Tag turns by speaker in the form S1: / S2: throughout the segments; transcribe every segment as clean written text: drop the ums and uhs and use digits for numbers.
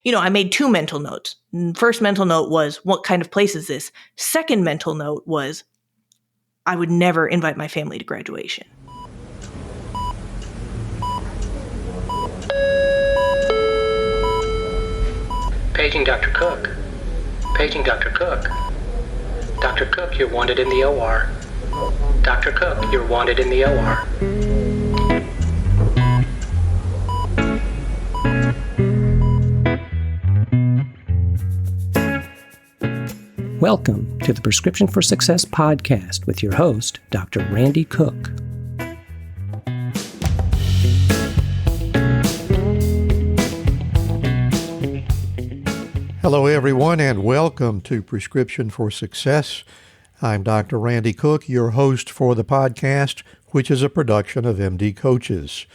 S1: I made two mental notes. First mental note was, what kind of place is this? Second mental note was, I would never invite my family to graduation.
S2: Paging Dr. Cook. Paging Dr. Cook. Dr. Cook, you're wanted in the OR. Dr. Cook, you're wanted in the OR.
S3: Welcome to the Prescription for Success podcast with your host, Dr. Randy Cook.
S4: Hello, everyone, and welcome to Prescription for Success. I'm Dr. Randy Cook, your host for the podcast, which is a production of MD Coaches,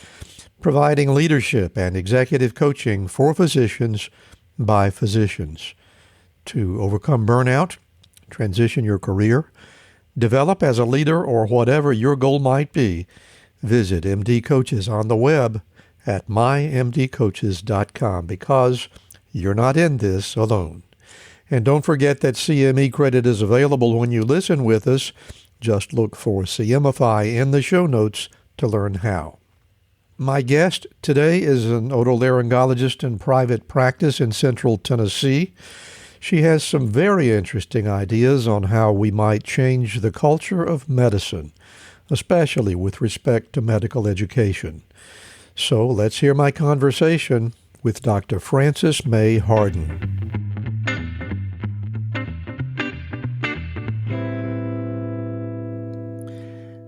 S4: providing leadership and executive coaching for physicians by physicians. To overcome burnout, transition your career, develop as a leader, or whatever your goal might be, visit MD Coaches on the web at mymdcoaches.com because you're not in this alone. And don't forget that CME credit is available when you listen with us. Just look for CMify in the show notes to learn how. My guest today is an otolaryngologist in private practice in Central Tennessee. She has some very interesting ideas on how we might change the culture of medicine, especially with respect to medical education. So let's hear my conversation with Dr. Frances Mei Hardin.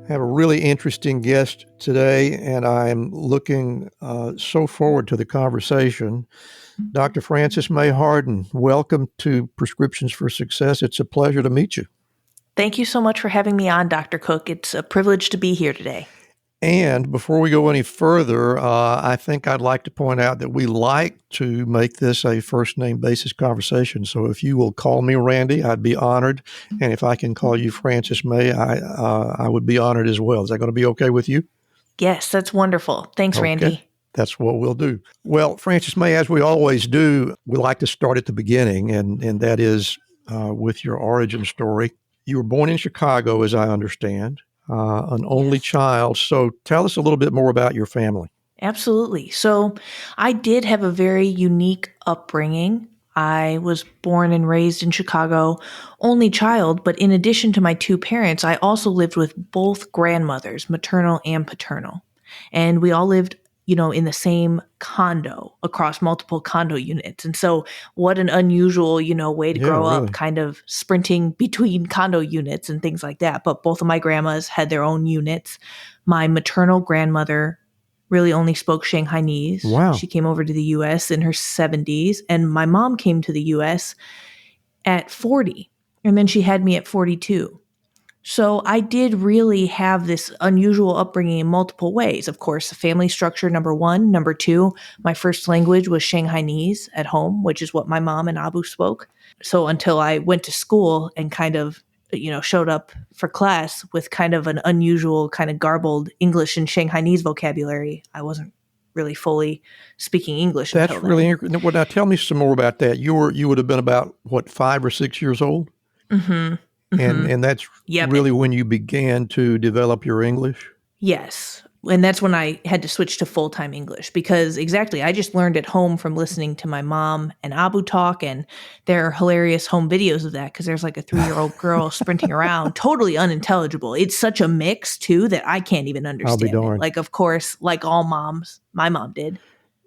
S4: I have a really interesting guest today, and I'm looking so forward to the conversation. Dr. Frances Mei Hardin, welcome to Prescriptions for Success. It's a pleasure to meet you.
S1: Thank you so much for having me on, Dr. Cook. It's a privilege to be here today.
S4: And before we go any further, I think I'd like to point out that we like to make this a first-name basis conversation. So if you will call me Randy, I'd be honored. And if I can call you Frances Mei, I would be honored as well. Is that going to be okay with you?
S1: Yes, that's wonderful. Thanks,
S4: Okay.
S1: Randy.
S4: That's what we'll do. Well, Frances Mei, as we always do, we like to start at the beginning, and that is with your origin story. You were born in Chicago, as I understand. An only child. So tell us a little bit more about your family.
S1: Absolutely. So I did have a very unique upbringing. I was born and raised in Chicago, only child, but in addition to my two parents, I also lived with both grandmothers, maternal and paternal. And we all lived in the same condo across multiple condo units. And so what an unusual, way to grow up, kind of sprinting between condo units and things like that. But both of my grandmas had their own units. My maternal grandmother really only spoke Shanghainese.
S4: Wow.
S1: She came over to the U.S. in her 70s. And my mom came to the U.S. at 40. And then she had me at 42. So I did really have this unusual upbringing in multiple ways. Of course, the family structure, number one. Number two, my first language was Shanghainese at home, which is what my mom and Abu spoke. So until I went to school and kind of, showed up for class with kind of an unusual, kind of garbled English and Shanghainese vocabulary, I wasn't really fully speaking English until then.
S4: That's really interesting. Well, now tell me some more about that. You would have been about, 5 or 6 years old?
S1: Mm-hmm.
S4: And that's really when you began to develop your English?
S1: Yes. And that's when I had to switch to full-time English because exactly, I just learned at home from listening to my mom and Abu talk, and there are hilarious home videos of that because there's like a 3-year-old girl sprinting around, totally unintelligible. It's such a mix too that I can't even understand.
S4: I'll be darned.
S1: Like, of course, like all moms, my mom did.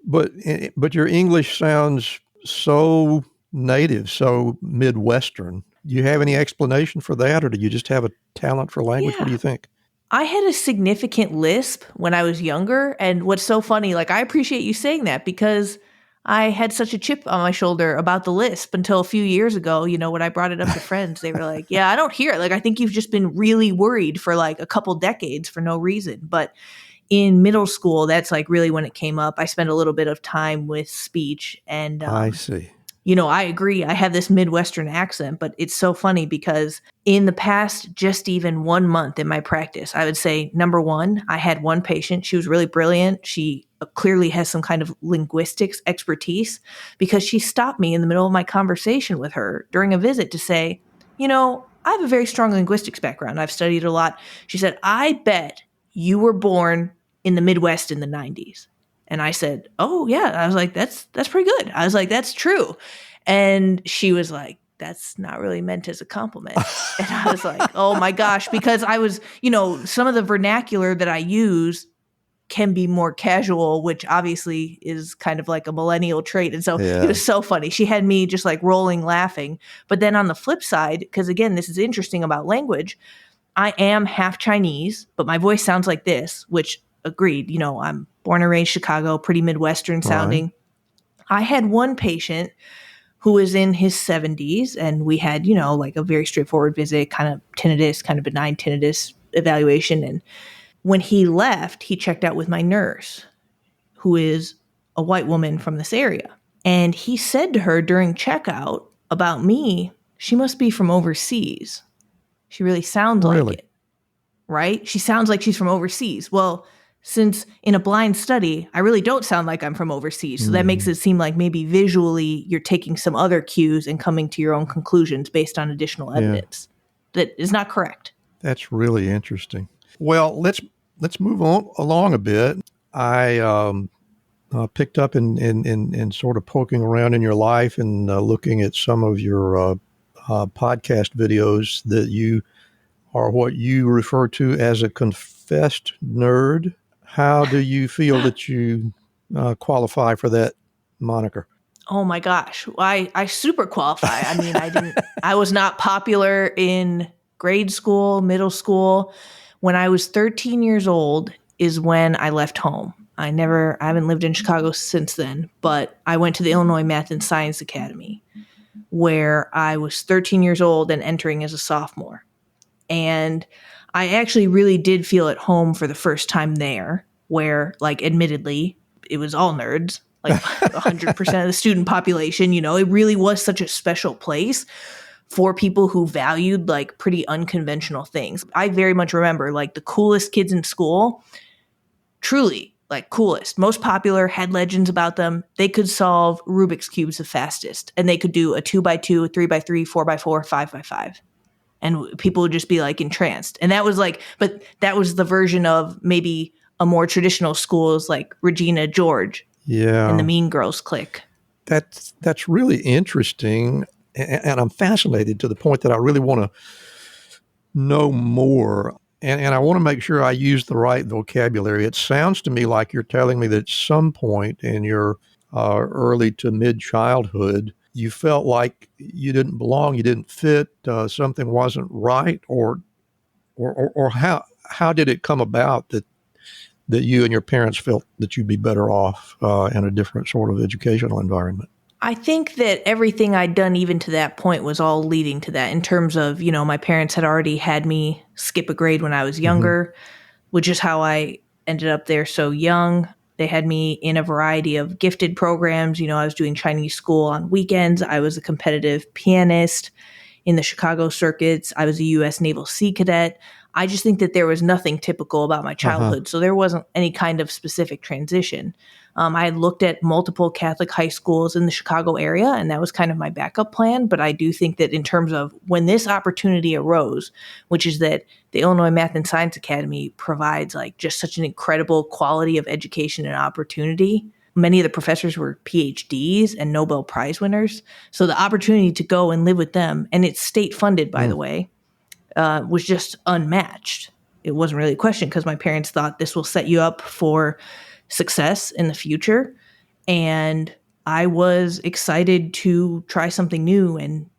S4: But your English sounds so native, so Midwestern. Do you have any explanation for that, or do you just have a talent for language? What do you think?
S1: I had a significant lisp when I was younger, and what's so funny, I appreciate you saying that because I had such a chip on my shoulder about the lisp until a few years ago, when I brought it up to friends. They were like, yeah, I don't hear it. I think you've just been really worried for a couple decades for no reason. But in middle school, that's really when it came up. I spent a little bit of time with speech, and
S4: I see.
S1: I agree. I have this Midwestern accent, but it's so funny because in the past, just even 1 month in my practice, I would say, number one, I had one patient. She was really brilliant. She clearly has some kind of linguistics expertise, because she stopped me in the middle of my conversation with her during a visit to say, I have a very strong linguistics background. I've studied a lot. She said, I bet you were born in the Midwest in the 90s. And I said, oh, yeah. I was like, that's pretty good. I was like, that's true. And she was like, that's not really meant as a compliment. And I was like, oh my gosh, because I was, some of the vernacular that I use can be more casual, which obviously is kind of like a millennial trait. And so it was so funny. She had me just like rolling laughing. But then on the flip side, because again, this is interesting about language, I am half Chinese, but my voice sounds like this, which agreed, I'm born and raised Chicago, pretty Midwestern sounding. Right. I had one patient who was in his 70s, and we had, like a very straightforward visit, kind of tinnitus, kind of benign tinnitus evaluation. And when he left, he checked out with my nurse, who is a white woman from this area. And he said to her during checkout about me, she must be from overseas. She really sounds like it, right? She sounds like she's from overseas. Well, since in a blind study, I really don't sound like I'm from overseas. So that makes it seem like maybe visually you're taking some other cues and coming to your own conclusions based on additional evidence. That is not correct.
S4: That's really interesting. Well, let's move on along a bit. I picked up in sort of poking around in your life and looking at some of your podcast videos that you are what you refer to as a confessed nerd. How do you feel that you qualify for that moniker?
S1: Oh my gosh, I super qualify. I mean, I was not popular in grade school, middle school. When I was 13 years old is when I left home. I haven't lived in Chicago since then, but I went to the Illinois Math and Science Academy, where I was 13 years old and entering as a sophomore. And I actually really did feel at home for the first time there, where, like, admittedly, it was all nerds, like 100% of the student population. It really was such a special place for people who valued like pretty unconventional things. I very much remember like the coolest kids in school, truly like coolest, most popular, had legends about them. They could solve Rubik's Cubes the fastest, and they could do a 2x2, a 3x3, 4x4, 5x5. And people would just be like entranced. And that was like, but that was the version of maybe a more traditional schools like Regina George and the Mean Girls clique.
S4: That's really interesting. And I'm fascinated to the point that I really want to know more. And I want to make sure I use the right vocabulary. It sounds to me like you're telling me that at some point in your early to mid-childhood, you felt like you didn't belong, you didn't fit, something wasn't right, or how did it come about that you and your parents felt that you'd be better off in a different sort of educational environment?
S1: I think that everything I'd done even to that point was all leading to that, in terms of, my parents had already had me skip a grade when I was younger, which is how I ended up there so young. They had me in a variety of gifted programs. I was doing Chinese school on weekends. I was a competitive pianist in the Chicago circuits. I was a U.S. Naval Sea Cadet. I just think that there was nothing typical about my childhood. So there wasn't any kind of specific transition. I had looked at multiple Catholic high schools in the Chicago area, and that was kind of my backup plan. But I do think that in terms of when this opportunity arose, which is that the Illinois Math and Science Academy provides like just such an incredible quality of education and opportunity. Many of the professors were PhDs and Nobel Prize winners. So the opportunity to go and live with them, and it's state funded, by the way, was just unmatched. It wasn't really a question because my parents thought this will set you up for success in the future. And I was excited to try something new. And,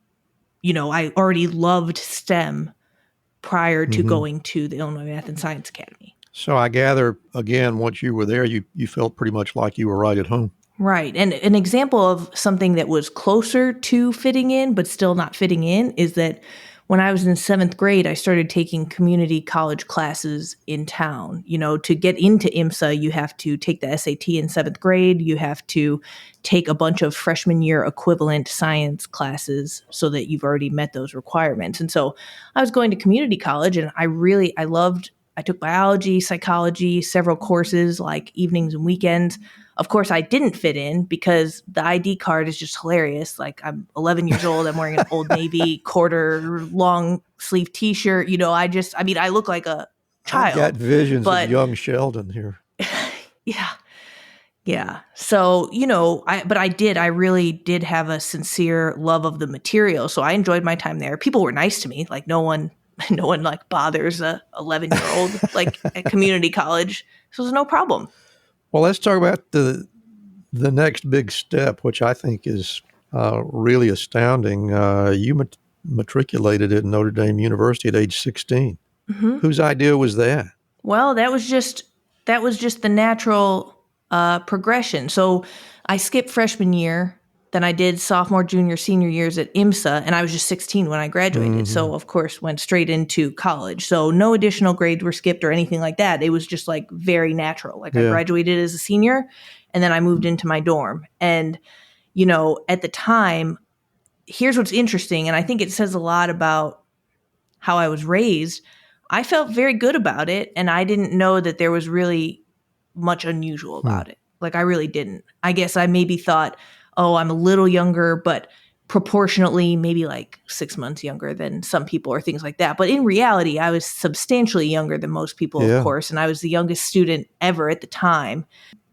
S1: I already loved STEM prior to going to the Illinois Math and Science Academy.
S4: So I gather, again, once you were there, you felt pretty much like you were right at home.
S1: Right. And an example of something that was closer to fitting in, but still not fitting in, is that when I was in 7th grade, I started taking community college classes in town. To get into IMSA, you have to take the SAT in 7th grade. You have to take a bunch of freshman year equivalent science classes so that you've already met those requirements. And so I was going to community college, and I loved I took biology, psychology, several courses like evenings and weekends. Of course, I didn't fit in because the ID card is just hilarious. Like, I'm 11 years old. I'm wearing an Old Navy quarter long sleeve T-shirt. I look like a child.
S4: I've got visions
S1: but
S4: of young Sheldon here.
S1: yeah. Yeah. So, I really did have a sincere love of the material. So I enjoyed my time there. People were nice to me. Like, no one like bothers a 11-year-old like at community college. So it was no problem.
S4: Well, let's talk about the next big step, which I think is really astounding. You matriculated at Notre Dame University at age 16.
S1: Mm-hmm.
S4: Whose idea was that?
S1: Well, that was just the natural progression. So I skipped freshman year. Then I did sophomore, junior, senior years at IMSA, and I was just 16 when I graduated. Mm-hmm. So, of course, went straight into college. So no additional grades were skipped or anything like that. It was just like very natural. Like, I graduated as a senior, and then I moved into my dorm. And, at the time, here's what's interesting, and I think it says a lot about how I was raised. I felt very good about it, and I didn't know that there was really much unusual about it. Like, I really didn't. I guess I maybe thought, oh, I'm a little younger, but proportionately maybe like 6 months younger than some people or things like that. But in reality, I was substantially younger than most people, of course, and I was the youngest student ever at the time.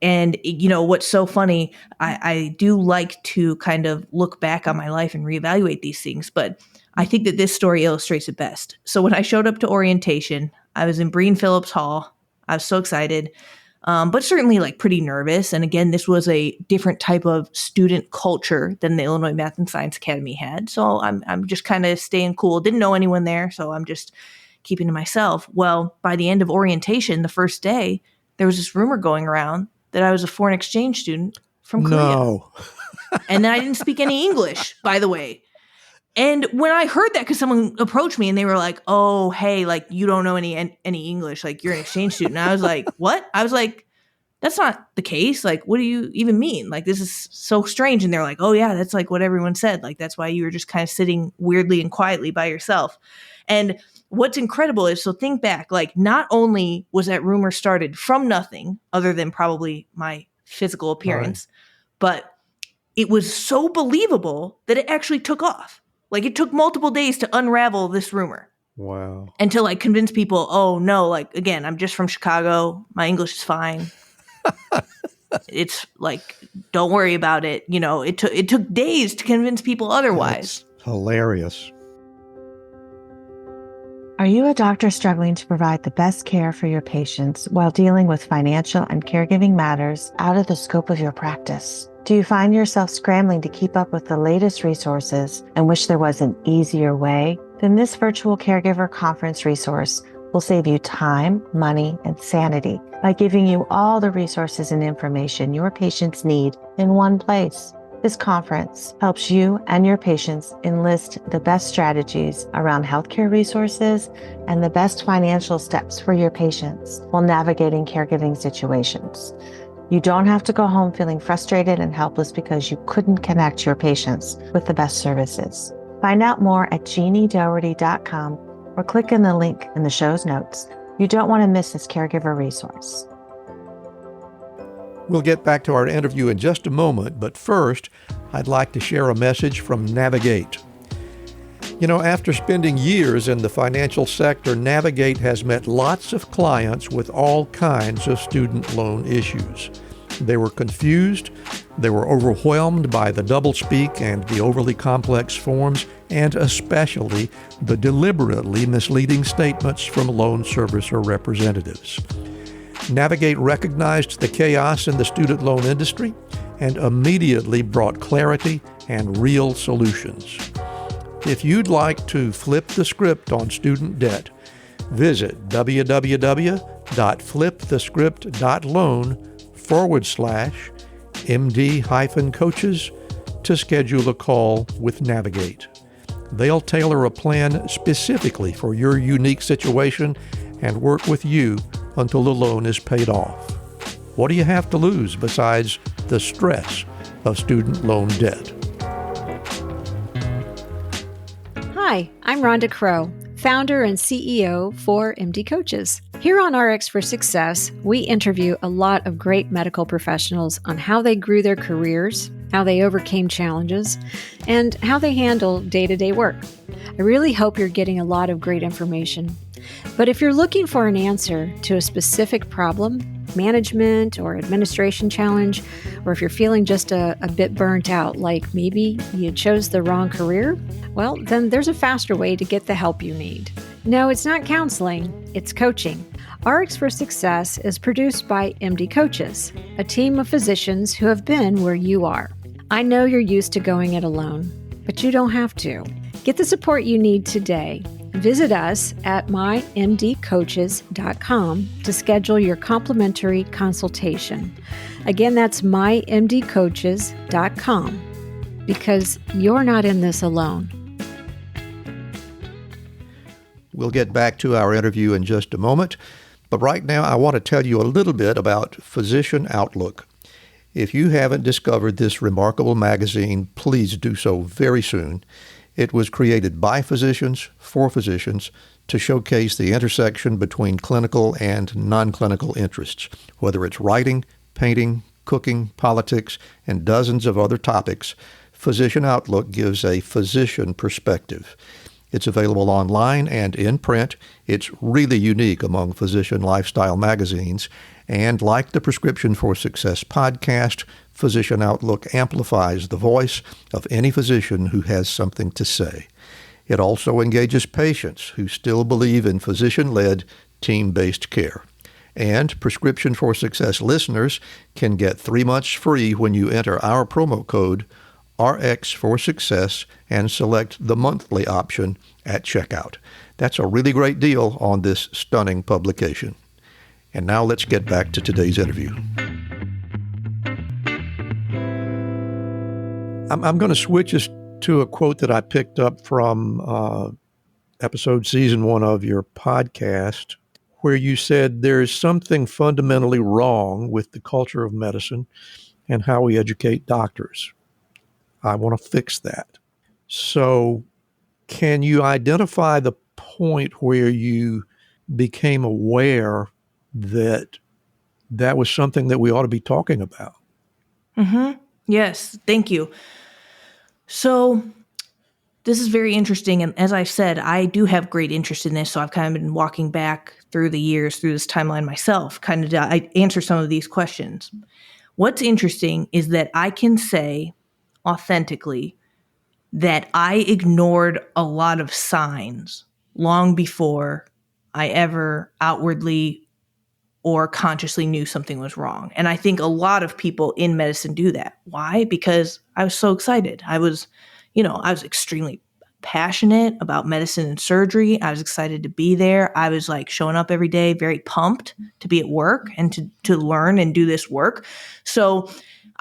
S1: And, what's so funny, I do like to kind of look back on my life and reevaluate these things, but I think that this story illustrates it best. So when I showed up to orientation, I was in Breen Phillips Hall. I was so excited. But certainly like pretty nervous. And again, this was a different type of student culture than the Illinois Math and Science Academy had. So I'm just kind of staying cool. Didn't know anyone there, so I'm just keeping to myself. Well, by the end of orientation, the first day, there was this rumor going around that I was a foreign exchange student from Korea.
S4: No.
S1: And then I didn't speak any English, by the way. And when I heard that, because someone approached me and they were like, oh, hey, like, you don't know any English, like, you're an exchange student. And I was like, what? I was like, that's not the case. Like, what do you even mean? Like, this is so strange. And they're like, oh, yeah, that's like what everyone said. Like, that's why you were just kind of sitting weirdly and quietly by yourself. And what's incredible is, so think back, like, not only was that rumor started from nothing other than probably my physical appearance, but it was so believable that it actually took off. Like, it took multiple days to unravel this rumor.
S4: Wow.
S1: And to like convince people, oh no, like, again, I'm just from Chicago. My English is fine. It's like, don't worry about it. It took days to convince people otherwise.
S4: That's hilarious.
S5: Are you a doctor struggling to provide the best care for your patients while dealing with financial and caregiving matters out of the scope of your practice? Do you find yourself scrambling to keep up with the latest resources and wish there was an easier way? Then this virtual caregiver conference resource will save you time, money, and sanity by giving you all the resources and information your patients need in one place. This conference helps you and your patients enlist the best strategies around healthcare resources and the best financial steps for your patients while navigating caregiving situations. You don't have to go home feeling frustrated and helpless because you couldn't connect your patients with the best services. Find out more at jeanniedoherty.com or click in the link in the show's notes. You don't want to miss this caregiver resource.
S4: We'll get back to our interview in just a moment, but first, I'd like to share a message from Navigate. After spending years in the financial sector, Navigate has met lots of clients with all kinds of student loan issues. They were confused, they were overwhelmed by the doublespeak and the overly complex forms, and especially the deliberately misleading statements from loan servicer representatives. Navigate recognized the chaos in the student loan industry and immediately brought clarity and real solutions. If you'd like to flip the script on student debt, visit www.flipthescript.loan/MD-coaches to schedule a call with Navigate. They'll tailor a plan specifically for your unique situation and work with you until the loan is paid off. What do you have to lose besides the stress of student loan debt?
S6: Hi, I'm Rhonda Crow, founder and CEO for MD Coaches. Here on RX for Success, we interview a lot of great medical professionals on how they grew their careers, how they overcame challenges, and how they handle day-to-day work. I really hope you're getting a lot of great information. But if you're looking for an answer to a specific problem, management or administration challenge, or if you're feeling just a bit burnt out, like maybe you chose the wrong career, well, then there's a faster way to get the help you need. No, it's not counseling, it's coaching. RX for Success is produced by MD Coaches, a team of physicians who have been where you are. I know you're used to going it alone, but you don't have to. Get the support you need today. Visit us at mymdcoaches.com to schedule your complimentary consultation. Again, that's mymdcoaches.com, because you're not in this alone.
S4: We'll get back to our interview in just a moment, but right now I want to tell you a little bit about Physician Outlook. If you haven't discovered this remarkable magazine, please do so very soon. It was created by physicians, for physicians, to showcase the intersection between clinical and non-clinical interests, whether it's writing, painting, cooking, politics, and dozens of other topics. Physician Outlook gives a physician perspective. It's available online and in print. It's really unique among physician lifestyle magazines. And like the Prescription for Success podcast, Physician Outlook amplifies the voice of any physician who has something to say. It also engages patients who still believe in physician-led, team-based care. And Prescription for Success listeners can get 3 months free when you enter our promo code RX for Success and select the monthly option at checkout. That's a really great deal on this stunning publication. And now let's get back to today's interview. I'm going to switch us to a quote that I picked up from season 1 of your podcast, where you said there's something fundamentally wrong with the culture of medicine and how we educate doctors. I want to fix that. So can you identify the point where you became aware that that was something that we ought to be talking about?
S1: Mm-hmm. Yes, thank you. So this is very interesting. And as I said, I do have great interest in this. So I've kind of been walking back through the years, through this timeline myself, kind of to answer some of these questions. What's interesting is that I can say authentically that I ignored a lot of signs long before I ever outwardly or consciously knew something was wrong. And I think a lot of people in medicine do that. Why? Because I was so excited. I was extremely passionate about medicine and surgery. I was excited to be there. I was like showing up every day, very pumped to be at work and to learn and do this work. So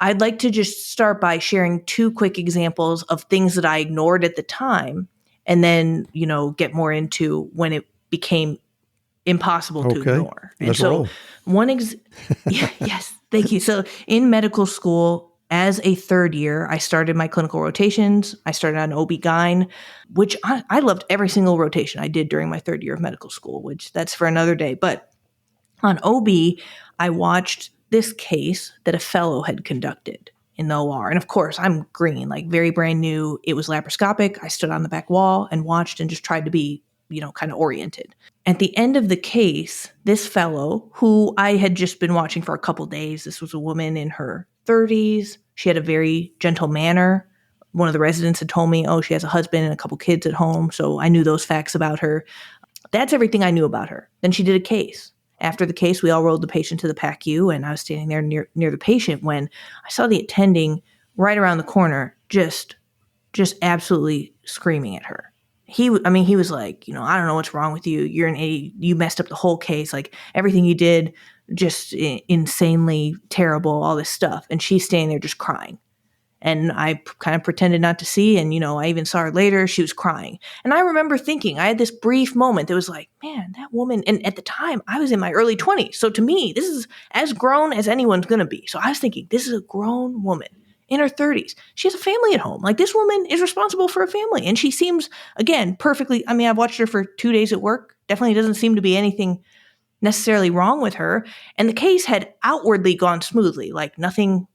S1: I'd like to just start by sharing 2 quick examples of things that I ignored at the time, and then, get more into when it became impossible to ignore. And
S4: let's
S1: so
S4: roll.
S1: Yes, thank you. So in medical school, as a 3rd year, I started my clinical rotations. I started on OB-GYN, which I loved every single rotation I did during my 3rd year of medical school, which that's for another day. But on OB, I watched this case that a fellow had conducted in the OR. And of course, I'm green, like very brand new. It was laparoscopic. I stood on the back wall and watched and just tried to be, kind of oriented. At the end of the case, this fellow, who I had just been watching for a couple days, this was a woman in her 30s. She had a very gentle manner. One of the residents had told me, she has a husband and a couple kids at home. So I knew those facts about her. That's everything I knew about her. Then she did a case. After the case, we all rolled the patient to the PACU, and I was standing there near the patient when I saw the attending right around the corner just absolutely screaming at her. He was like, I don't know what's wrong with you. You're an idiot. You messed up the whole case. Like everything you did, just insanely terrible, all this stuff. And she's standing there just crying. And I kind of pretended not to see. And, I even saw her later. She was crying. And I remember thinking, I had this brief moment that was like, man, that woman. And at the time, I was in my early 20s. So to me, this is as grown as anyone's going to be. So I was thinking, this is a grown woman in her 30s. She has a family at home. Like this woman is responsible for a family. And she seems, again, perfectly. I've watched her for 2 days at work. Definitely doesn't seem to be anything necessarily wrong with her. And the case had outwardly gone smoothly, like nothing,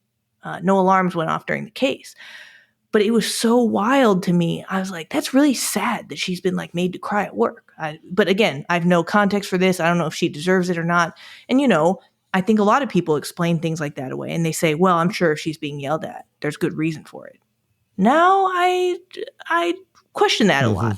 S1: no alarms went off during the case. But it was so wild to me. I was like, that's really sad that she's been like made to cry at work. But again, I have no context for this. I don't know if she deserves it or not. And, I think a lot of people explain things like that away and they say, well, I'm sure if she's being yelled at, there's good reason for it. Now I question that a lot.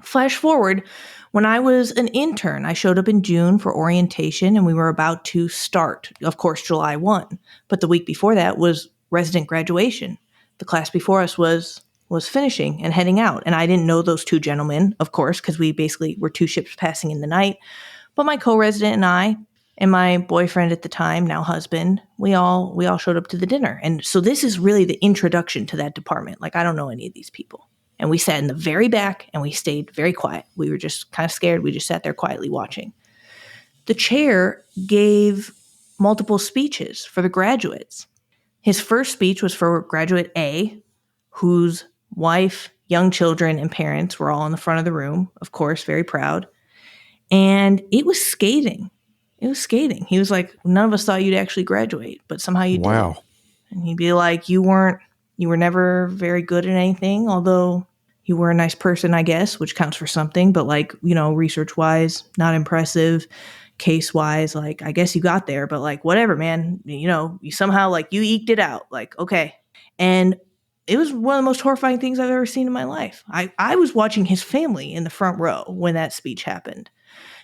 S1: Flash forward, when I was an intern, I showed up in June for orientation and we were about to start, of course, July 1. But the week before that was resident graduation. The class before us was finishing and heading out. And I didn't know those two gentlemen, of course, because we basically were two ships passing in the night. But my co-resident and I and my boyfriend at the time, now husband, we all showed up to the dinner. And so this is really the introduction to that department. Like, I don't know any of these people. And we sat in the very back and we stayed very quiet. We were just kind of scared. We just sat there quietly watching. The chair gave multiple speeches for the graduates. His first speech was for graduate A, whose wife, young children, and parents were all in the front of the room, of course, very proud. And it was scathing. It was scathing. He was like, none of us thought you'd actually graduate, but somehow you did.
S4: Wow.
S1: And he'd be like, you were never very good at anything, although you were a nice person, I guess, which counts for something. But like, research-wise, not impressive. Case-wise, like, I guess you got there, but like, whatever, man. You somehow, like, you eked it out. Like, okay. And it was one of the most horrifying things I've ever seen in my life. I was watching his family in the front row when that speech happened.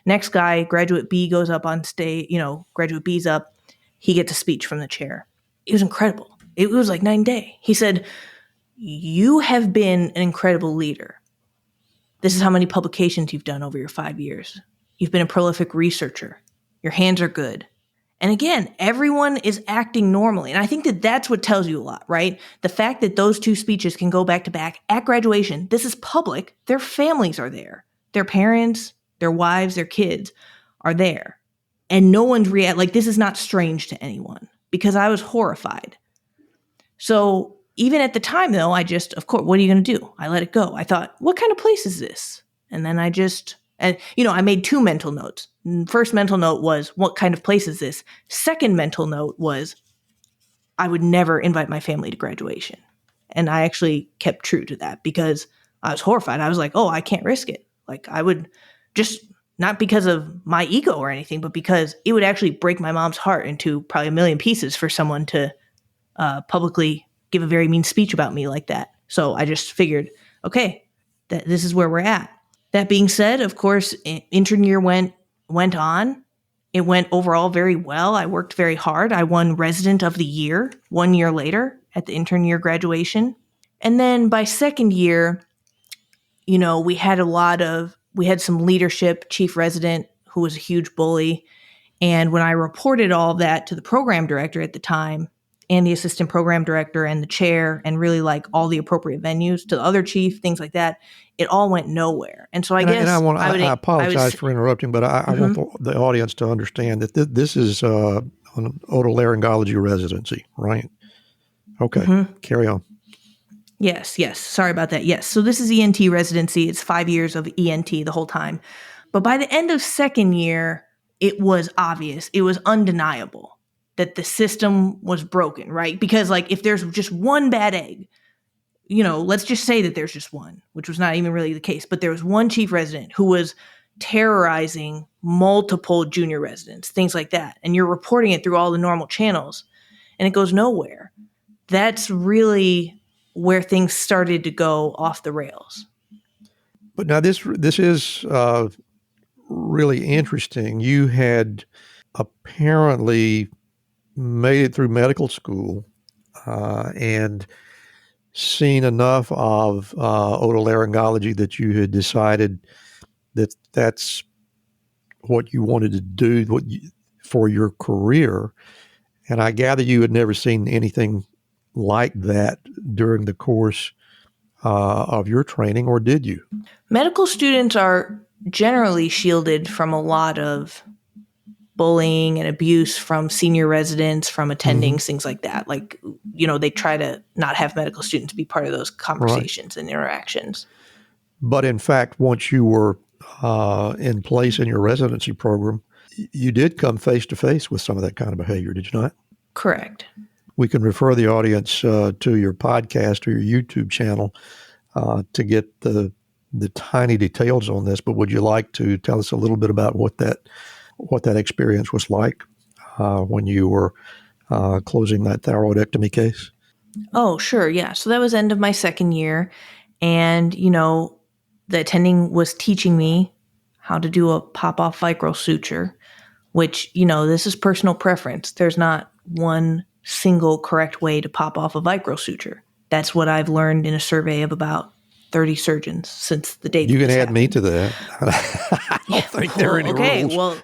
S1: Next guy, graduate B, goes up on stage. Graduate B's up. He gets a speech from the chair. It was incredible. It was like night and day. He said, you have been an incredible leader. This is how many publications you've done over your 5 years. You've been a prolific researcher. Your hands are good. And again, everyone is acting normally. And I think that that's what tells you a lot, right? The fact that those two speeches can go back to back at graduation, this is public. Their families are there. Their parents, their wives, their kids are there. And no one's like, this is not strange to anyone because I was horrified. So even at the time, though, I just, of course, what are you going to do? I let it go. I thought, what kind of place is this? And then I made two mental notes. First mental note was, what kind of place is this? Second mental note was, I would never invite my family to graduation. And I actually kept true to that because I was horrified. I was like, oh, I can't risk it. Like, I would just, not because of my ego or anything, but because it would actually break my mom's heart into probably a million pieces for someone to publicly give a very mean speech about me like that. So I just figured, okay, this is where we're at. That being said, of course, intern year went on. It went overall very well. I worked very hard. I won Resident of the Year 1 year later at the intern year graduation. And then by second year, we had some leadership, chief resident who was a huge bully. And when I reported all that to the program director at the time, and the assistant program director and the chair and really like all the appropriate venues to the other chief, things like that, it all went nowhere. And so I
S4: apologize for interrupting, but I want the audience to understand that this is an otolaryngology residency, right? Okay, Carry on.
S1: Yes. Sorry about that. Yes. So this is ENT residency. It's 5 years of ENT the whole time. But by the end of second year, it was obvious. It was undeniable that the system was broken, right? Because like if there's just one bad egg, let's just say that there's just one, which was not even really the case, but there was one chief resident who was terrorizing multiple junior residents, things like that. And you're reporting it through all the normal channels and it goes nowhere. That's really where things started to go off the rails.
S4: But now this is really interesting. You had apparently made it through medical school and seen enough of otolaryngology that you had decided that that's what you wanted to do for your career. And I gather you had never seen anything like that during the course of your training, or did you?
S1: Medical students are generally shielded from a lot of bullying and abuse from senior residents, from attendings, things like that. Like, they try to not have medical students be part of those conversations and interactions.
S4: But in fact, once you were in place in your residency program, you did come face to face with some of that kind of behavior, did you not?
S1: Correct.
S4: We can refer the audience to your podcast or your YouTube channel to get the tiny details on this. But would you like to tell us a little bit about what that experience was like when you were closing that thyroidectomy case?
S1: Oh, sure. Yeah. So that was end of my second year. And, the attending was teaching me how to do a pop-off vicral suture, which, this is personal preference. There's not one single correct way to pop off a vicral suture. That's what I've learned in a survey of about 30 surgeons since the date.
S4: You can add me to that. I don't think there are any rules.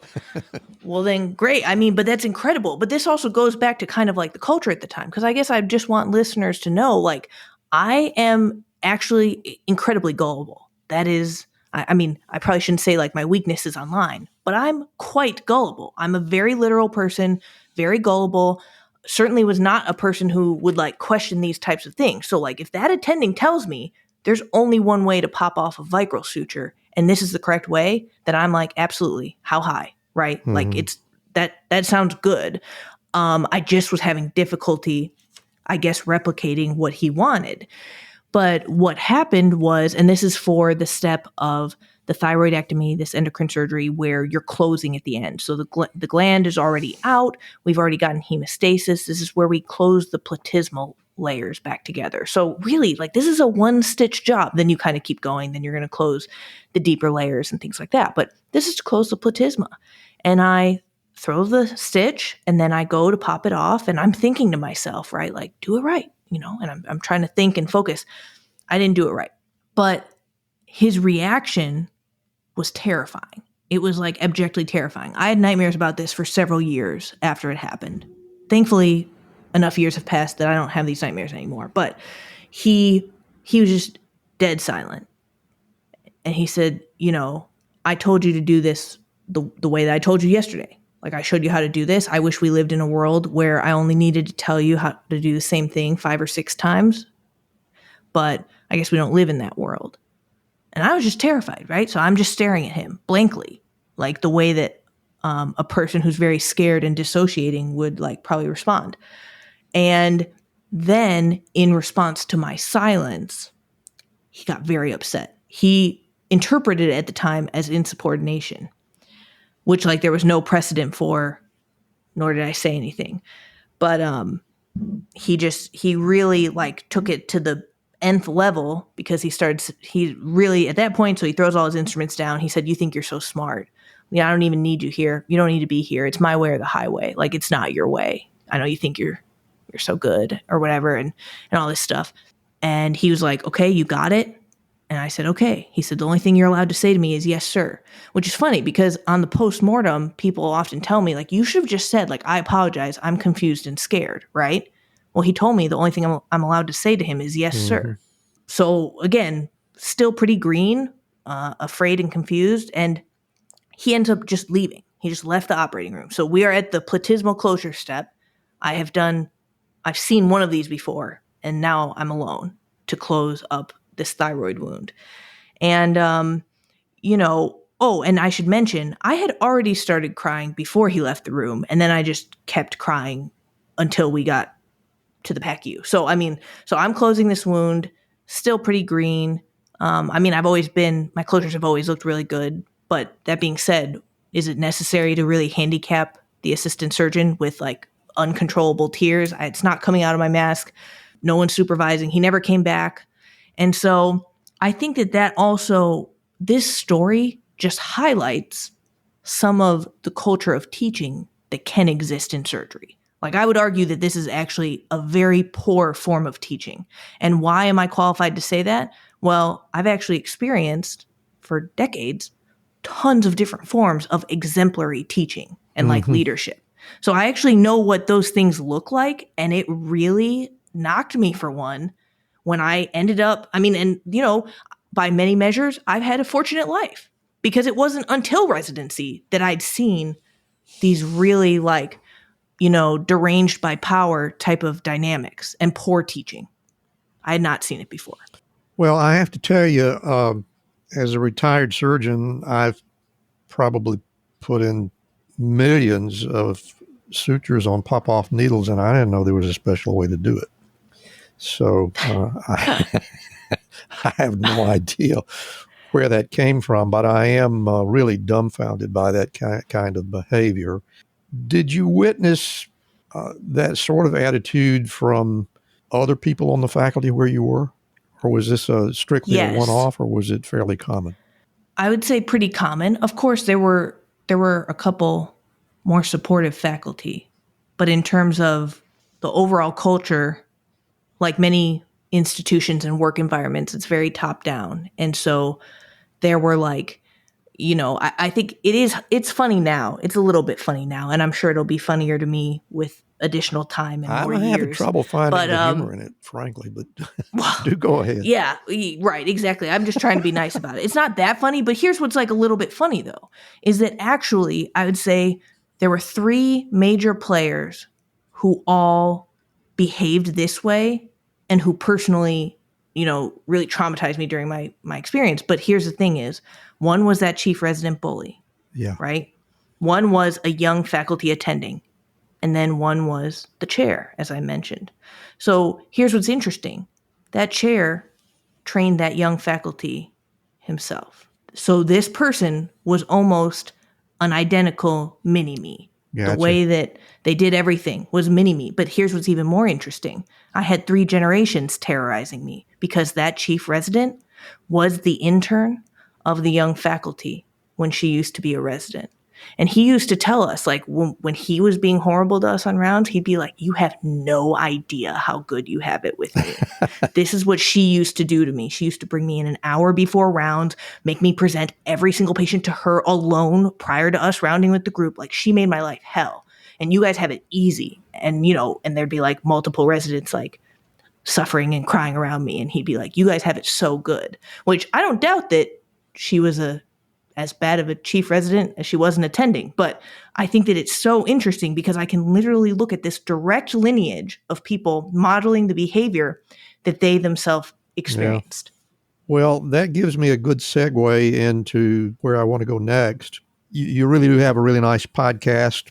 S1: Well, then great. I mean, but that's incredible. But this also goes back to kind of like the culture at the time, because I guess I just want listeners to know, like, I am actually incredibly gullible. That is, I mean, I probably shouldn't say like my weakness is online, but I'm quite gullible. I'm a very literal person, very gullible. Certainly was not a person who would like question these types of things. So like if that attending tells me there's only one way to pop off a vicral suture and this is the correct way, then I'm like, absolutely. How high? Right? Mm-hmm. Like it's that sounds good. I just was having difficulty, I guess, replicating what he wanted. But what happened was, and this is for the step of the thyroidectomy, this endocrine surgery, where you're closing at the end. So the gland is already out. We've already gotten hemostasis. This is where we close the platysmal layers back together. So really, like, this is a one-stitch job. Then you kind of keep going. Then you're going to close the deeper layers and things like that. But this is to close the platysma. And I throw the stitch, and then I go to pop it off. And I'm thinking to myself, right, like, do it right, and I'm trying to think and focus. I didn't do it right. But his reaction was terrifying. It was like abjectly terrifying. I had nightmares about this for several years after it happened. Thankfully, enough years have passed that I don't have these nightmares anymore. But he was just dead silent. And he said, I told you to do this the way that I told you yesterday. Like, I showed you how to do this. I wish we lived in a world where I only needed to tell you how to do the same thing 5 or 6 times. But I guess we don't live in that world. And I was just terrified, right? So I'm just staring at him blankly, like the way that a person who's very scared and dissociating would like probably respond. And then in response to my silence, he got very upset. He interpreted it at the time as insubordination, which like there was no precedent for, nor did I say anything. But he really like took it to the nth level because he really at that point, so he throws all his instruments down. He said, "You think you're so smart. I don't even need you here. You don't need to be here. It's my way or the highway. Like, it's not your way. I know you think you're so good," or whatever, and all this stuff. And he was like, "Okay, you got it." And I said, "Okay." He said, "The only thing you're allowed to say to me is yes, sir," which is funny because on the postmortem, people often tell me, like, you should have just said, like, "I apologize. I'm confused and scared," right? Well, he told me the only thing I'm allowed to say to him is yes, sir. So again, still pretty green, afraid and confused. And he ends up just leaving. He just left the operating room. So we are at the platysmal closure step. I've seen one of these before, and now I'm alone to close up this thyroid wound. And, and I should mention, I had already started crying before he left the room. And then I just kept crying until we got to the PACU. So I'm closing this wound, still pretty green. My closures have always looked really good. But that being said, is it necessary to really handicap the assistant surgeon with like uncontrollable tears? It's not coming out of my mask. No one's supervising. He never came back. And so I think that also, this story just highlights some of the culture of teaching that can exist in surgery. Like, I would argue that this is actually a very poor form of teaching. And why am I qualified to say that? Well, I've actually experienced for decades tons of different forms of exemplary teaching and like leadership. So I actually know what those things look like. And it really knocked me for one when I ended up, by many measures, I've had a fortunate life because it wasn't until residency that I'd seen these really like, deranged by power type of dynamics and poor teaching. I had not seen it before.
S4: Well, I have to tell you, as a retired surgeon, I've probably put in millions of sutures on pop-off needles, and I didn't know there was a special way to do it. So I have no idea where that came from, but I am really dumbfounded by that kind of behavior. Did you witness that sort of attitude from other people on the faculty where you were? Or was this strictly a
S1: Yes.
S4: one-off, or was it fairly common?
S1: I would say pretty common. Of course, there were a couple more supportive faculty, but in terms of the overall culture, like many institutions and work environments, it's very top down. And so there were like, I think it's funny now. It's a little bit funny now, and I'm sure it'll be funnier to me with additional time and more
S4: I'm
S1: years.
S4: having trouble finding the humor in it, frankly, but do go ahead.
S1: Yeah, right, exactly. I'm just trying to be nice about it. It's not that funny, but here's what's like a little bit funny though, is that actually I would say there were 3 major players who all behaved this way and who personally, really traumatized me during my experience. But here's the thing is, one was that chief resident bully,
S4: Yeah.
S1: right? One was a young faculty attending, and then one was the chair, as I mentioned. So here's what's interesting. That chair trained that young faculty himself. So this person was almost an identical mini-me.
S4: Gotcha.
S1: The way that they did everything was mini-me. But here's what's even more interesting. I had 3 generations terrorizing me because that chief resident was the intern of the young faculty when she used to be a resident. And he used to tell us, like, when he was being horrible to us on rounds, he'd be like, you have no idea how good you have it with me. This is what she used to do to me. She used to bring me in an hour before rounds, make me present every single patient to her alone prior to us rounding with the group. Like, she made my life hell. And you guys have it easy. And, and there'd be like multiple residents like suffering and crying around me. And he'd be like, you guys have it so good. Which I don't doubt that she was as bad of a chief resident as she was an attending. But I think that it's so interesting because I can literally look at this direct lineage of people modeling the behavior that they themselves experienced.
S4: Yeah. Well, that gives me a good segue into where I want to go next. You really do have a really nice podcast,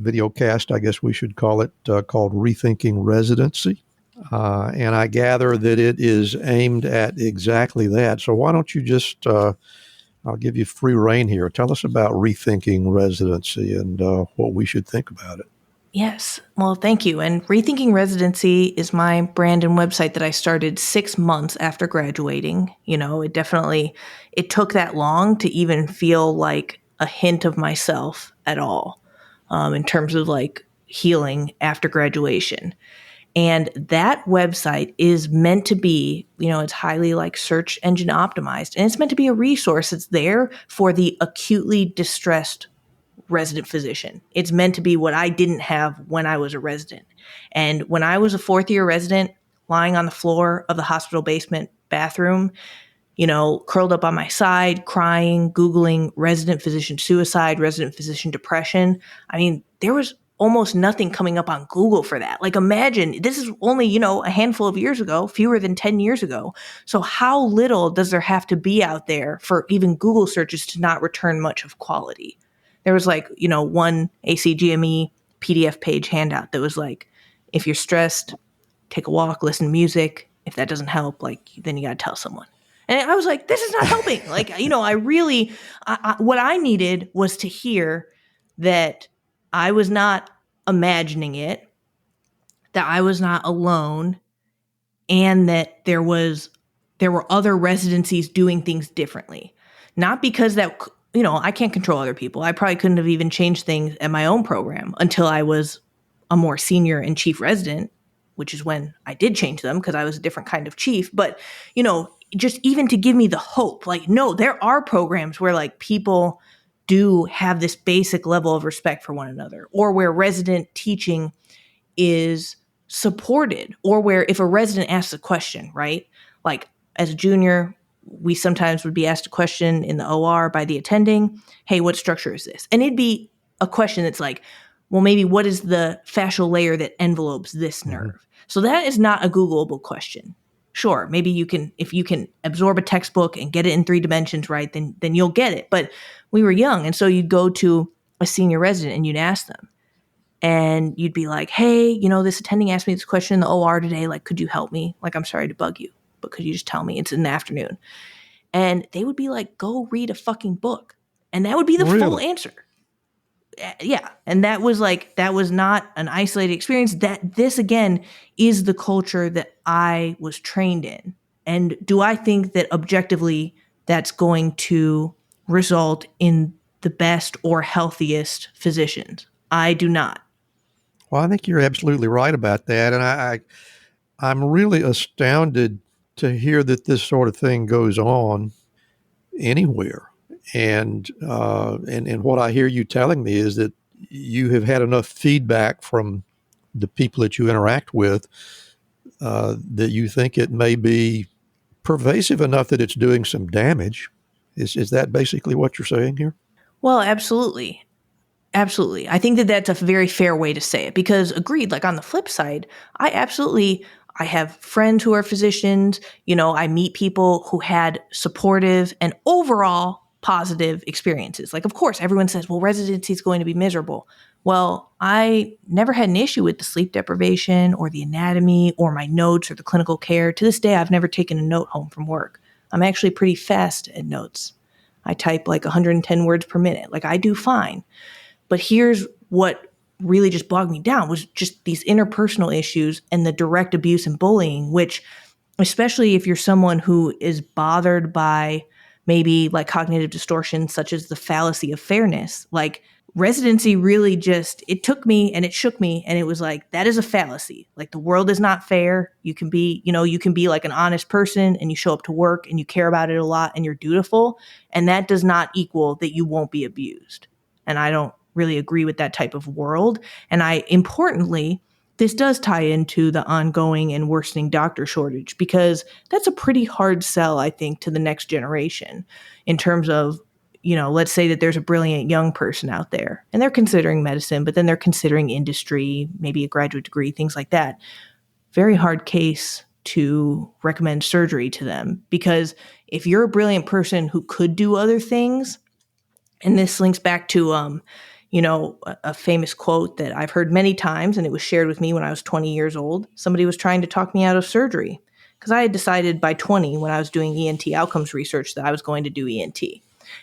S4: videocast, I guess we should call it, called Rethinking Residency. And I gather that it is aimed at exactly that. So why don't you just... I'll give you free rein here. Tell us about Rethinking Residency and what we should think about it.
S1: Yes. Well, thank you. And Rethinking Residency is my brand and website that I started 6 months after graduating. It took that long to even feel like a hint of myself at all in terms of like healing after graduation. And that website is meant to be, it's highly like search engine optimized, and it's meant to be a resource. It's there for the acutely distressed resident physician. It's meant to be what I didn't have when I was a resident. And when I was a 4th-year resident, lying on the floor of the hospital basement bathroom, curled up on my side, crying, Googling resident physician suicide, resident physician depression. I mean, there was almost nothing coming up on Google for that. Like, imagine, this is only, a handful of years ago, fewer than 10 years ago. So how little does there have to be out there for even Google searches to not return much of quality? There was like, one ACGME PDF page handout that was like, if you're stressed, take a walk, listen to music. If that doesn't help, like, then you got to tell someone. And I was like, this is not helping. Like, I really, what I needed was to hear that I was not imagining it, that I was not alone, and that there were other residencies doing things differently. Not because that, I can't control other people. I probably couldn't have even changed things at my own program until I was a more senior and chief resident, which is when I did change them because I was a different kind of chief. But, just even to give me the hope, like, no, there are programs where like people do have this basic level of respect for one another, or where resident teaching is supported, or where if a resident asks a question, right? Like as a junior, we sometimes would be asked a question in the OR by the attending, hey, what structure is this? And it'd be a question that's like, well, maybe what is the fascial layer that envelopes this nerve? So that is not a Googleable question. Sure, maybe if you can absorb a textbook and get it in 3 dimensions, right, then you'll get it. But we were young, and so you'd go to a senior resident and you'd ask them. And you'd be like, hey, this attending asked me this question in the OR today. Like, could you help me? Like, I'm sorry to bug you, but could you just tell me? It's in the afternoon. And they would be like, go read a fucking book. And that would be the full answer. Yeah. And that was not an isolated experience. This again is the culture that I was trained in. And do I think that objectively that's going to result in the best or healthiest physicians? I do not.
S4: Well, I think you're absolutely right about that. And I'm really astounded to hear that this sort of thing goes on anywhere. And what I hear you telling me is that you have had enough feedback from the people that you interact with that you think it may be pervasive enough that it's doing some damage. Is that basically what you're saying here?
S1: Well, absolutely. Absolutely. I think that that's a very fair way to say it because agreed, like on the flip side, I have friends who are physicians. I meet people who had supportive and overall positive experiences. Like, of course, everyone says, well, residency is going to be miserable. Well, I never had an issue with the sleep deprivation or the anatomy or my notes or the clinical care. To this day, I've never taken a note home from work. I'm actually pretty fast at notes. I type like 110 words per minute. Like, I do fine. But here's what really just bogged me down was just these interpersonal issues and the direct abuse and bullying, which, especially if you're someone who is bothered by maybe like cognitive distortions such as the fallacy of fairness, like residency really it took me and it shook me. And it was like, that is a fallacy. Like, the world is not fair. You can be like an honest person and you show up to work and you care about it a lot and you're dutiful. And that does not equal that you won't be abused. And I don't really agree with that type of world. And importantly, this does tie into the ongoing and worsening doctor shortage because that's a pretty hard sell, I think, to the next generation in terms of, let's say that there's a brilliant young person out there and they're considering medicine, but then they're considering industry, maybe a graduate degree, things like that. Very hard case to recommend surgery to them because if you're a brilliant person who could do other things, and this links back to, a famous quote that I've heard many times, and it was shared with me when I was 20 years old. Somebody was trying to talk me out of surgery because I had decided by 20 when I was doing ENT outcomes research that I was going to do ENT.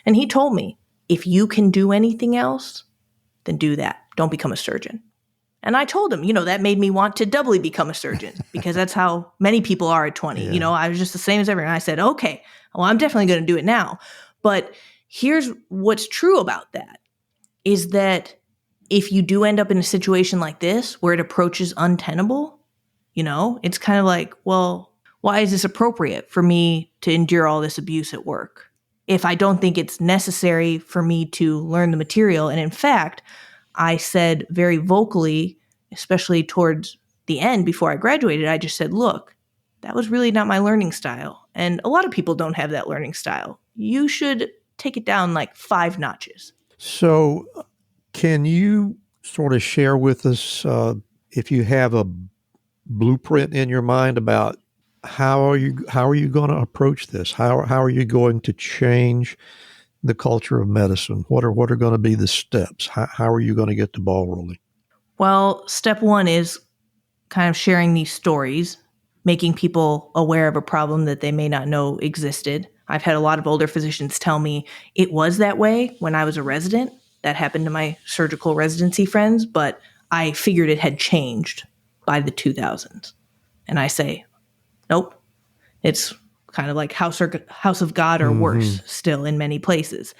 S1: And he told me, if you can do anything else, then do that. Don't become a surgeon. And I told him, that made me want to doubly become a surgeon because that's how many people are at 20.
S4: Yeah.
S1: I was just the same as everyone. I said, okay, well, I'm definitely going to do it now. But here's what's true about that is that if you do end up in a situation like this where it approaches untenable, it's kind of like, well, why is this appropriate for me to endure all this abuse at work if I don't think it's necessary for me to learn the material? And in fact, I said very vocally, especially towards the end before I graduated, I just said, look, that was really not my learning style. And a lot of people don't have that learning style. You should take it down like 5 notches.
S4: So can you sort of share with us if you have a blueprint in your mind about how are you going to approach this? How are you going to change the culture of medicine? What are going to be the steps? How are you going to get the ball rolling?
S1: Well, step 1 is kind of sharing these stories, making people aware of a problem that they may not know existed. I've had a lot of older physicians tell me it was that way when I was a resident. That happened to my surgical residency friends, but I figured it had changed by the 2000s. And I say, nope, it's kind of like House of God or worse still in many places.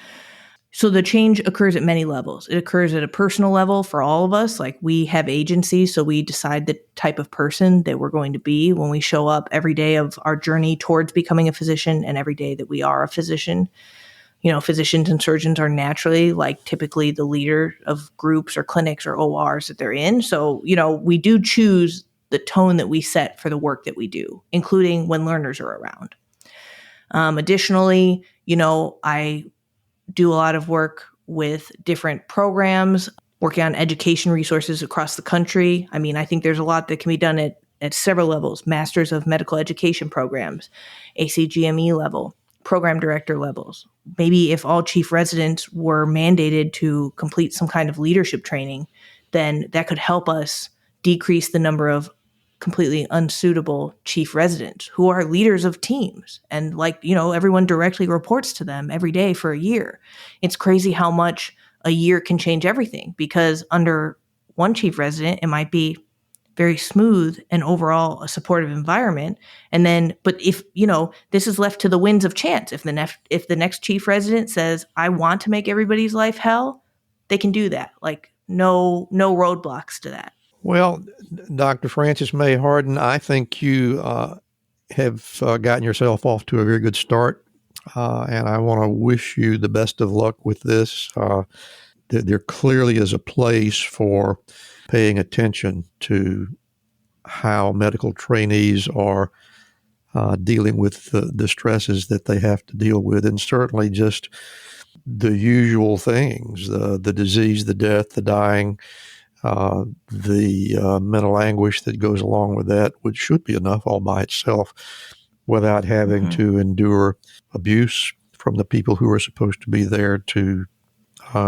S1: So the change occurs at many levels. It occurs at a personal level for all of us. Like, we have agency, so we decide the type of person that we're going to be when we show up every day of our journey towards becoming a physician and every day that we are a physician. Physicians and surgeons are naturally, like, typically the leader of groups or clinics or ORs that they're in. So, we do choose the tone that we set for the work that we do, including when learners are around. Additionally, I do a lot of work with different programs, working on education resources across the country. I mean, I think there's a lot that can be done at several levels: Masters of Medical Education programs, ACGME level, program director levels. Maybe if all chief residents were mandated to complete some kind of leadership training, then that could help us decrease the number of completely unsuitable chief residents who are leaders of teams. And everyone directly reports to them every day for a year. It's crazy how much a year can change everything, because under one chief resident, it might be very smooth and overall a supportive environment. And then, but if, this is left to the winds of chance, if the next chief resident says, I want to make everybody's life hell, they can do that. No roadblocks to that.
S4: Well, Dr. Frances Mei Hardin, I think you have gotten yourself off to a very good start, and I want to wish you the best of luck with this. There clearly is a place for paying attention to how medical trainees are dealing with the stresses that they have to deal with, and certainly just the usual things, the disease, the death, the dying, the mental anguish that goes along with that, which should be enough all by itself without having to endure abuse from the people who are supposed to be there to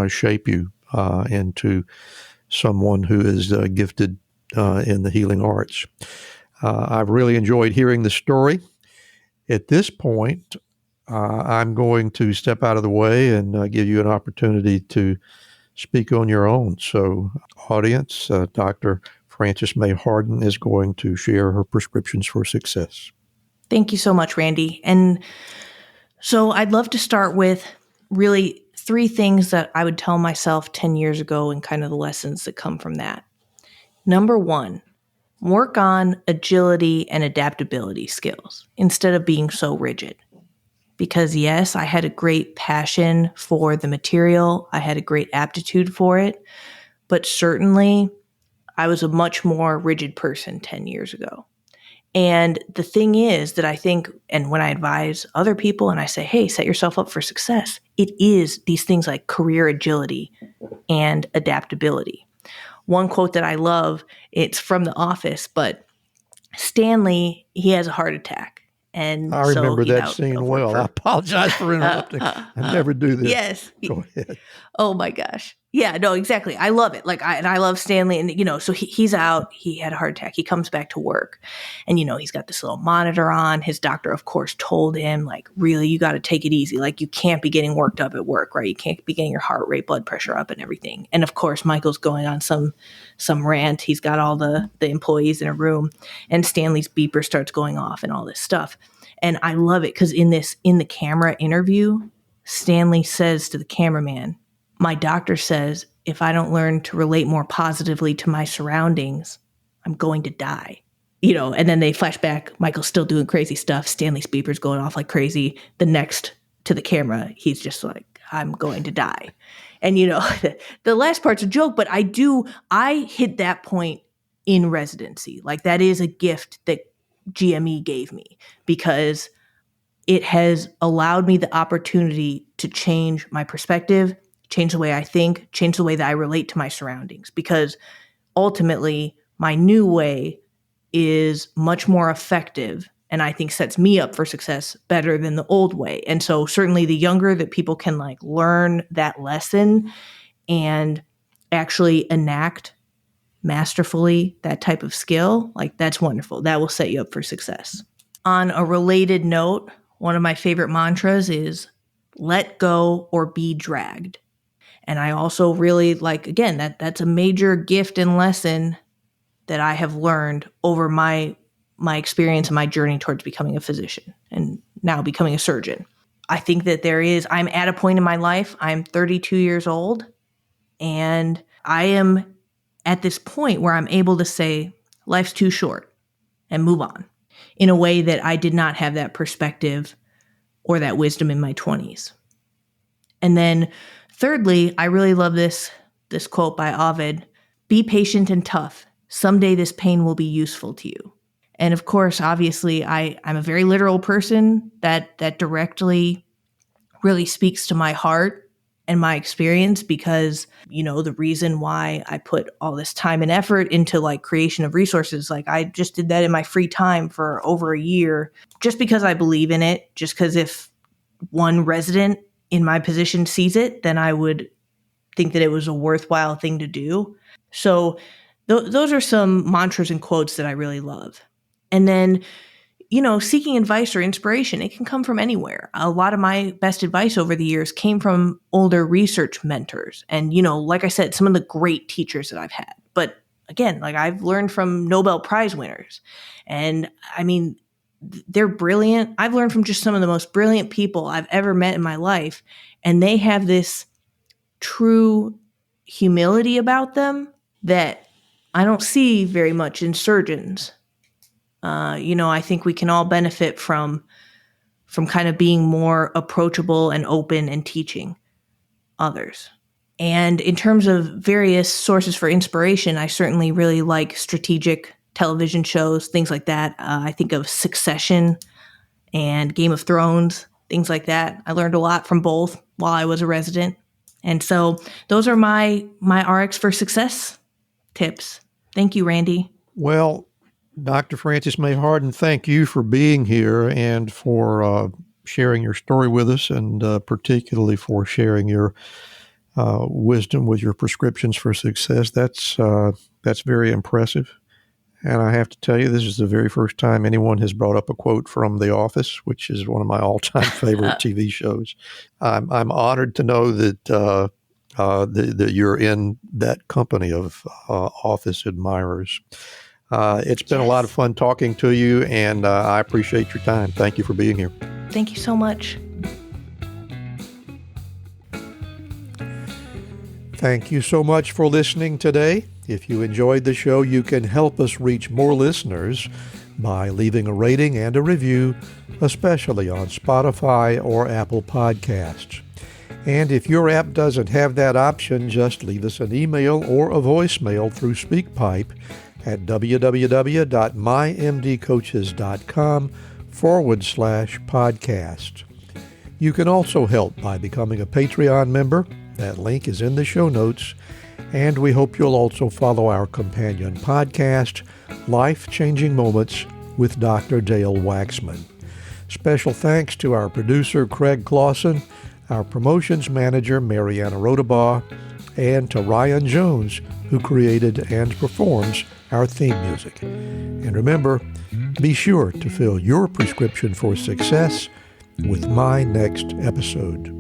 S4: shape you into someone who is gifted in the healing arts. I've really enjoyed hearing the story. At this point, I'm going to step out of the way and give you an opportunity to speak on your own. So, audience, Dr. Frances Mei Hardin is going to share her prescriptions for success.
S1: Thank you so much, Randy. And so I'd love to start with really 3 things that I would tell myself 10 years ago and kind of the lessons that come from that. Number 1, work on agility and adaptability skills instead of being so rigid. Because yes, I had a great passion for the material. I had a great aptitude for it. But certainly, I was a much more rigid person 10 years ago. And the thing is that I think, and when I advise other people and I say, hey, set yourself up for success, it is these things like career agility and adaptability. One quote that I love, it's from The Office, but Stanley, he has a heart attack. And
S4: I remember that scene well. I apologize for interrupting. I never do this.
S1: Yes.
S4: Go ahead.
S1: Oh my gosh. Yeah, no, exactly. I love it. I love Stanley, and so he's out. He had a heart attack. He comes back to work, and he's got this little monitor on. His doctor, of course, told him really, you got to take it easy. You can't be getting worked up at work, right? You can't be getting your heart rate, blood pressure up, and everything. And of course, Michael's going on some rant. He's got all the employees in a room, and Stanley's beeper starts going off, and all this stuff. And I love it because in the camera interview, Stanley says to the cameraman, my doctor says, if I don't learn to relate more positively to my surroundings, I'm going to die. And then they flash back, Michael's still doing crazy stuff. Stanley's beeper's going off like crazy. The next to the camera, he's just like, I'm going to die. And, the last part's a joke, but I hit that point in residency. That is a gift that GME gave me, because it has allowed me the opportunity to change my perspective, change the way I think, change the way that I relate to my surroundings, because ultimately my new way is much more effective and I think sets me up for success better than the old way. And so certainly the younger that people can learn that lesson and actually enact masterfully that type of skill, that's wonderful. That will set you up for success. On a related note, one of my favorite mantras is let go or be dragged. And I also really again, that's a major gift and lesson that I have learned over my experience and my journey towards becoming a physician and now becoming a surgeon. I think that I'm at a point in my life, I'm 32 years old, and I am at this point where I'm able to say life's too short and move on in a way that I did not have that perspective or that wisdom in my 20s. And then thirdly, I really love this quote by Ovid, be patient and tough. Someday this pain will be useful to you. And of course, obviously, I'm a very literal person that directly really speaks to my heart and my experience, because, the reason why I put all this time and effort into creation of resources, I just did that in my free time for over a year, just because I believe in it, just because if one resident in my position sees it, then I would think that it was a worthwhile thing to do. So those are some mantras and quotes that I really love. And then, seeking advice or inspiration, it can come from anywhere. A lot of my best advice over the years came from older research mentors. And, like I said, some of the great teachers that I've had. But again, like I've learned from Nobel Prize winners. And I mean, they're brilliant. I've learned from just some of the most brilliant people I've ever met in my life. And they have this true humility about them that I don't see very much in surgeons. I think we can all benefit from kind of being more approachable and open and teaching others. And in terms of various sources for inspiration, I certainly really like strategic television shows, things like that. I think of Succession and Game of Thrones, things like that. I learned a lot from both while I was a resident. And so those are my RX for Success tips. Thank you, Randy.
S4: Well, Dr. Frances Mei Hardin, thank you for being here and for sharing your story with us, and particularly for sharing your wisdom with your prescriptions for success. That's very impressive. And I have to tell you, this is the very first time anyone has brought up a quote from The Office, which is one of my all-time favorite TV shows. I'm honored to know that that you're in that company of Office admirers. It's been a lot of fun talking to you, and I appreciate your time. Thank you for being here.
S1: Thank you so much.
S4: Thank you so much for listening today. If you enjoyed the show, you can help us reach more listeners by leaving a rating and a review, especially on Spotify or Apple Podcasts. And if your app doesn't have that option, just leave us an email or a voicemail through SpeakPipe at www.mymdcoaches.com/podcast. You can also help by becoming a Patreon member. That link is in the show notes. And we hope you'll also follow our companion podcast, Life-Changing Moments with Dr. Dale Waxman. Special thanks to our producer, Craig Clausen, our promotions manager, Mariana Rodabaugh, and to Ryan Jones, who created and performs our theme music. And remember, be sure to fill your prescription for success with my next episode.